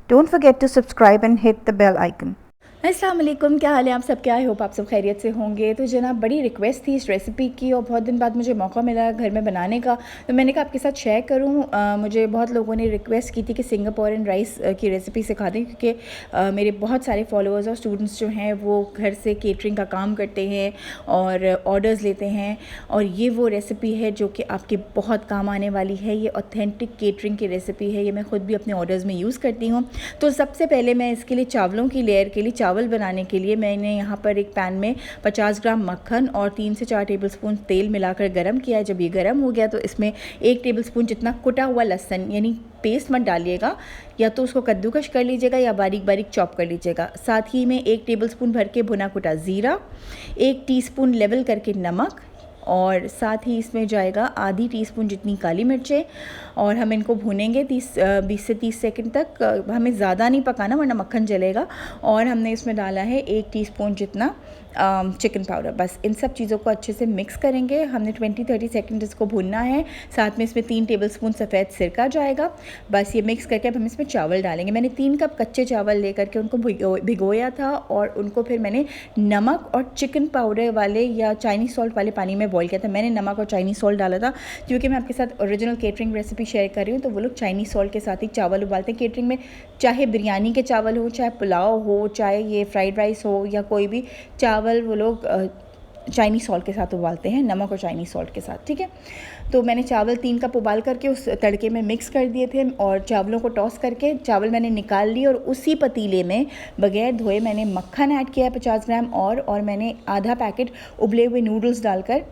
Don't forget to subscribe and hit the bell icon. अस्सलाम वालेकुम, क्या हाल है आप सब? क्या आई होप आप सब खैरियत से होंगे। तो जनाब, बड़ी रिक्वेस्ट थी इस रेसिपी की और बहुत दिन बाद मुझे मौका मिला घर में बनाने का, तो मैंने कहा आपके साथ शेयर करूं। मुझे बहुत लोगों ने रिक्वेस्ट की थी कि सिंगापोरियन राइस की रेसिपी सिखा दें, क्योंकि मेरे बहुत सारे फॉलोअर्स और स्टूडेंट्स जो हैं वो घर से केटरिंग का काम करते हैं और ऑर्डर्स लेते हैं, और ये वो रेसिपी है जो कि आपके बहुत काम आने वाली है। ये ऑथेंटिक केटरिंग की रेसिपी है, ये मैं ख़ुद भी अपने ऑर्डर्स में यूज़ करती हूँ। तो सबसे पहले मैं इसके लिए चावलों की लेयर के लिए चावल बनाने के लिए मैंने यहाँ पर एक पैन में 50 ग्राम मक्खन और 3 से 4 टेबलस्पून तेल मिलाकर गरम किया है। जब ये गरम हो गया तो इसमें 1 टेबलस्पून जितना कुटा हुआ लहसुन, यानी पेस्ट मत डालिएगा, या तो उसको कद्दूकश कर लीजिएगा या बारीक बारीक चॉप कर लीजिएगा। साथ ही में 1 टेबलस्पून भर के भुना कुटा ज़ीरा, 1 टीस्पून लेवल करके नमक, और साथ ही इसमें जाएगा आधी टीस्पून जितनी काली मिर्चें, और हम इनको भूनेंगे 20 से 30 सेकंड तक। हमें ज़्यादा नहीं पकाना वरना मक्खन जलेगा। और हमने इसमें डाला है 1 टीस्पून जितना चिकन पाउडर। बस इन सब चीज़ों को अच्छे से मिक्स करेंगे। हमने 20-30 सेकंड इसको भूनना है। साथ में इसमें 3 टेबलस्पून सफ़ेद सिरका जाएगा। बस ये मिक्स करके अब हम इसमें चावल डालेंगे। मैंने 3 कप कच्चे चावल लेकर के उनको भिगोया था, और उनको फिर मैंने नमक और चिकन पाउडर वाले या चाइनीज़ सॉल्ट वाले पानी में बॉईल किया था। मैंने नमक और चाइनीज़ सॉल्ट डाला था, क्योंकि मैं आपके साथ ओरिजिनल केटरिंग रेसिपी शेयर कर रही हूँ। तो वो लोग चाइनीज़ सॉल्ट के साथ ही चावल उबालते हैं केटरिंग में, चाहे बिरयानी के चावल हो, चाहे पुलाव हो, चाहे ये फ्राइड राइस हो, या कोई भी चावल वो लोग चाइनीज़ सॉल्ट के साथ उबालते हैं, नमक और चाइनीज़ सॉल्ट के साथ। ठीक है, तो मैंने चावल 3 कप उबाल करके उस तड़के में मिक्स कर दिए थे, और चावलों को टॉस करके चावल मैंने निकाल लिए, और उसी पतीले में बगैर धोए मैंने मक्खन ऐड किया है 50 ग्राम, और मैंने आधा पैकेट उबले हुए नूडल्स डालकर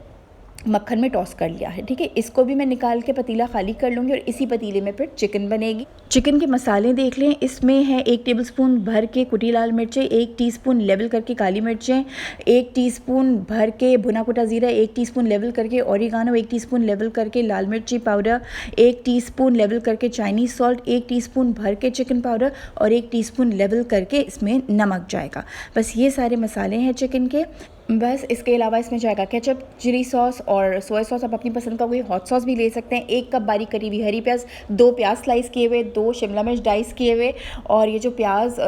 मक्खन में टॉस कर लिया है। ठीक है, इसको भी मैं निकाल के पतीला खाली कर लूँगी, और इसी पतीले में फिर चिकन बनेगी। चिकन के मसाले देख लें, इसमें है 1 टेबलस्पून भर के कुटी लाल मिर्चें, 1 टीस्पून लेवल करके काली मिर्चें, 1 टीस्पून भर के भुना कुटा ज़ीरा, 1 टीस्पून लेवल करके ओरिगानो, 1 टीस्पून लेवल करके लाल मिर्ची पाउडर, 1 टीस्पून लेवल करके चाइनीज़ सॉल्ट, 1 टीस्पून भर के चिकन पाउडर, और 1 टीस्पून लेवल करके इसमें नमक जाएगा। बस ये सारे मसाले हैं चिकन के। बस इसके अलावा इसमें जाएगा केचप, चिली सॉस और सोया सॉस। आप अपनी पसंद का कोई हॉट सॉस भी ले सकते हैं। 1 कप बारीक कटी हुई हरी प्याज, 2 प्याज स्लाइस किए हुए, 2 शिमला मिर्च डाइस किए हुए, और ये जो प्याज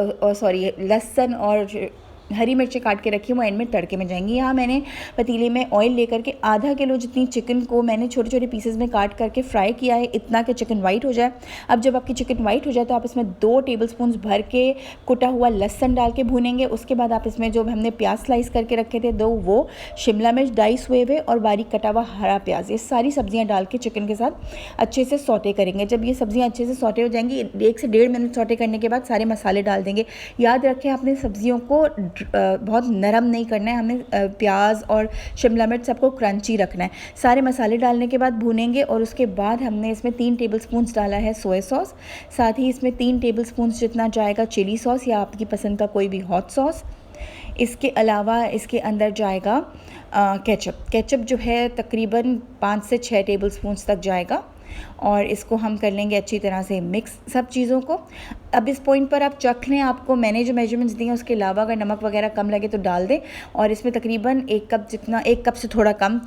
लहसुन और हरी मिर्चें काट के रखी वो एंड में तड़के में जाएंगी। यहाँ मैंने पतीले में ऑयल लेकर के आधा किलो जितनी चिकन को मैंने छोटे छोटे पीसेस में काट करके फ्राई किया है, इतना कि चिकन वाइट हो जाए। अब जब आपकी चिकन वाइट हो जाए तो आप इसमें 2 टेबलस्पून भर के कुटा हुआ लहसुन डाल के भूनेंगे। उसके बाद आप इसमें जो हमने प्याज स्लाइस करके रखे थे 2, वो शिमला मिर्च डाइस हुए हुए और बारीक कटा हुआ हरा प्याज, ये सारी सब्जियाँ डाल के चिकन के साथ अच्छे से सौटे करेंगे। जब ये सब्जियाँ अच्छे से सौटे हो जाएंगी, 1 से 1.5 मिनट सौटे करने के बाद सारे मसाले डाल देंगे। याद रखें, आपने सब्जियों को बहुत नरम नहीं करना है, हमें प्याज और शिमला मिर्च सबको क्रंची रखना है। सारे मसाले डालने के बाद भूनेंगे, और उसके बाद हमने इसमें 3 टेबलस्पून डाला है सोया सॉस। साथ ही इसमें 3 टेबलस्पून जितना जाएगा चिली सॉस या आपकी पसंद का कोई भी हॉट सॉस। इसके अलावा इसके अंदर जाएगा केचप जो है तकरीबन 5 से 6 टेबलस्पून तक जाएगा, और इसको हम कर लेंगे अच्छी तरह से मिक्स सब चीज़ों को। अब इस पॉइंट पर आप चख लें, आपको मैंने जो मेजरमेंट्स दिए हैं उसके अलावा अगर नमक वगैरह कम लगे तो डाल दें। और इसमें तकरीबन 1 कप जितना, 1 कप से थोड़ा कम,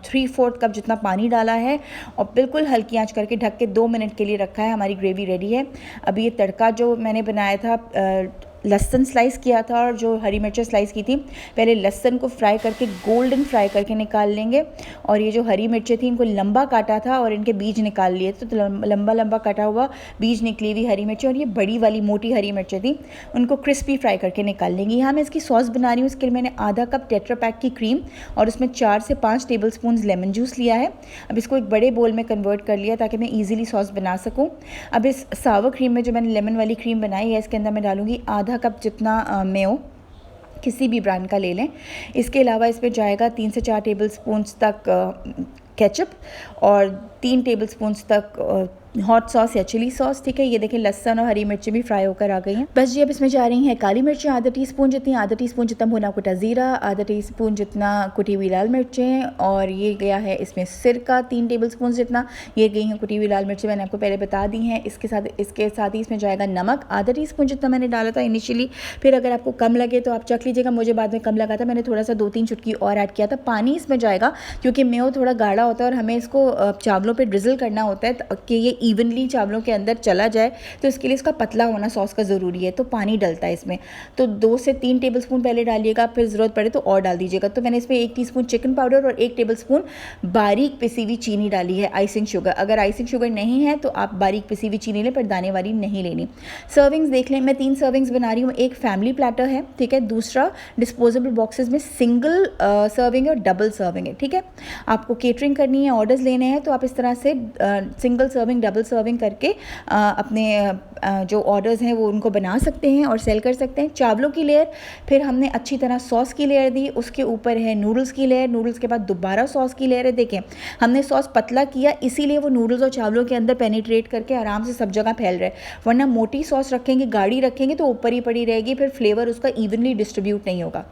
3/4 कप जितना पानी डाला है, और बिल्कुल हल्की आंच करके ढक के 2 मिनट के लिए रखा है। हमारी ग्रेवी रेडी है। अब ये तड़का जो मैंने बनाया था, लहसुन स्लाइस किया था और जो हरी मिर्चें स्लाइस की थी, पहले लहसुन को फ्राई करके गोल्डन फ्राई करके निकाल लेंगे। और ये जो हरी मिर्चें थी इनको लंबा काटा था और इनके बीज निकाल लिए थे, तो लंबा लंबा काटा हुआ बीज निकली हुई हरी मिर्चें, और ये बड़ी वाली मोटी हरी मिर्चें थी, उनको क्रिस्पी फ्राई करके निकाल लेंगे। यहाँ मैं इसकी सॉस बना रही हूँ। इसके लिए मैंने आधा कप टेट्रा पैक की क्रीम और उसमें 4 से 5 टेबलस्पून लेमन जूस लिया है। अब इसको एक बड़े बोल में कन्वर्ट कर लिया ताकि मैं ईजिली सॉस बना सकूँ। अब इस सावर क्रीम में जो मैंने लेमन वाली क्रीम बनाई है, इसके अंदर मैं डालूँगी आधा कप जितना मेयो, किसी भी ब्रांड का ले लें। इसके अलावा इसमें जाएगा 3 से 4 टेबलस्पून तक केचप और 3 टेबलस्पून तक हॉट सॉस या चिली सॉस। ठीक है, ये देखें लहसुन और हरी मिर्ची भी फ्राई होकर आ गई हैं। बस जी अब इसमें जा रही हैं काली मिर्चें आधा टीस्पून जितनी, आधा टीस्पून जितना भुना कुटा ज़ीरा, आधा टीस्पून जितना कुटी हुई लाल मिर्चें, और ये गया है इसमें सिरका 3 टेबलस्पून जितना, ये गई हैं कुटी हुई लाल मिर्चें, मैंने आपको पहले बता दी हैं। इसके साथ ही इसमें जाएगा नमक आधा टीस्पून जितना मैंने डाला था इनिशियली, फिर अगर आपको कम लगे तो आप चख लीजिएगा। मुझे बाद में कम लगा था, मैंने थोड़ा सा 2-3 चुटकी और ऐड किया था। पानी इसमें जाएगा क्योंकि मेयो थोड़ा गाढ़ा होता है और हमें इसको चावलों पर ड्रिजल करना होता है कि ये इवनली चावलों के अंदर चला जाए तो इसके लिए इसका पतला होना सॉस का ज़रूरी है। तो पानी डलता है इसमें, तो 2 से 3 टेबलस्पून पहले डालिएगा, फिर ज़रूरत पड़े तो और डाल दीजिएगा। तो मैंने इसमें 1 टीस्पून चिकन पाउडर और 1 टेबलस्पून बारीक पिसी हुई चीनी डाली है, आइसिंग शुगर। अगर आइसिंग शुगर नहीं है तो आप बारीक पिसी हुई चीनी लें, पर दाने वाली नहीं लेनी। सर्विंग्स देख लें, मैं 3 सर्विंग्स बना रही हूँ। एक फैमिली प्लेटर है, ठीक है, दूसरा डिस्पोजेबल बॉक्सेस में सिंगल सर्विंग है और डबल सर्विंग है, ठीक है। आपको केटरिंग करनी है, ऑर्डर्स लेने हैं, तो आप इस तरह से सिंगल सर्विंग डबल सर्विंग करके अपने जो ऑर्डर्स हैं वो उनको बना सकते हैं और सेल कर सकते हैं। चावलों की लेयर, फिर हमने अच्छी तरह सॉस की लेयर दी, उसके ऊपर है नूडल्स की लेयर, नूडल्स के बाद दोबारा सॉस की लेयर है। देखें, हमने सॉस पतला किया, इसीलिए वो नूडल्स और चावलों के अंदर पेनिट्रेट करके आराम से सब जगह फैल रहा है। वरना मोटी सॉस रखेंगे, गाढ़ी रखेंगे तो ऊपर ही पड़ी रहेगी, फिर फ्लेवर उसका इवनली डिस्ट्रीब्यूट नहीं होगा।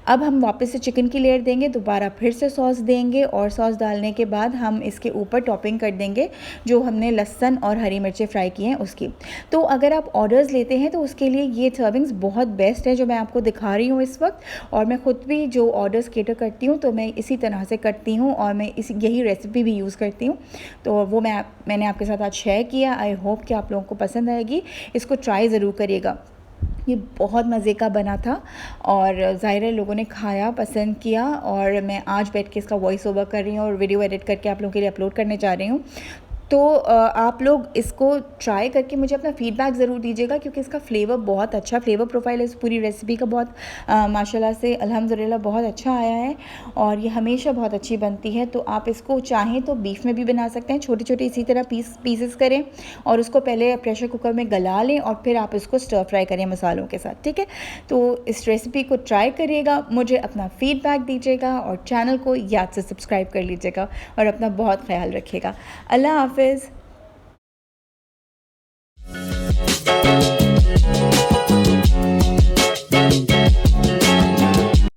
अब हम वापस से चिकन की लेयर देंगे, दोबारा फिर से सॉस देंगे, और सॉस डालने के बाद हम इसके ऊपर टॉपिंग कर देंगे जो हमने लहसुन और हरी मिर्चें फ्राई की हैं उसकी। तो अगर आप ऑर्डर्स लेते हैं तो उसके लिए ये सर्विंग्स बहुत बेस्ट है जो मैं आपको दिखा रही हूँ इस वक्त। और मैं ख़ुद भी जो ऑर्डर्स केटर करती हूँ तो मैं इसी तरह से करती हूँ, और मैं यही रेसिपी भी यूज़ करती हूँ। तो वो मैंने आपके साथ आज शेयर किया। आई होप कि आप लोगों को पसंद आएगी, इसको ट्राई ज़रूर करिएगा। ये बहुत मज़े का बना था और ज़ाहिर है लोगों ने खाया, पसंद किया, और मैं आज बैठ के इसका वॉइस ओवर कर रही हूँ और वीडियो एडिट करके आप लोगों के लिए अपलोड करने जा रही हूँ। तो आप लोग इसको ट्राई करके मुझे अपना फ़ीडबैक ज़रूर दीजिएगा, क्योंकि इसका फ्लेवर बहुत अच्छा, फ्लेवर प्रोफाइल इस पूरी रेसिपी का बहुत माशाल्लाह से अल्हम्दुलिल्लाह बहुत अच्छा आया है, और ये हमेशा बहुत अच्छी बनती है। तो आप इसको चाहें तो बीफ में भी बना सकते हैं, छोटे छोटे इसी तरह पीसेस करें और उसको पहले प्रेशर कुकर में गला लें और फिर आप इसको स्टर फ्राई करें मसालों के साथ, ठीक है। तो इस रेसिपी को ट्राई करिएगा, मुझे अपना फ़ीडबैक दीजिएगा, और चैनल को याद से सब्सक्राइब कर लीजिएगा, और अपना बहुत ख्याल रखिएगा। अल्लाह हाफ़िज़।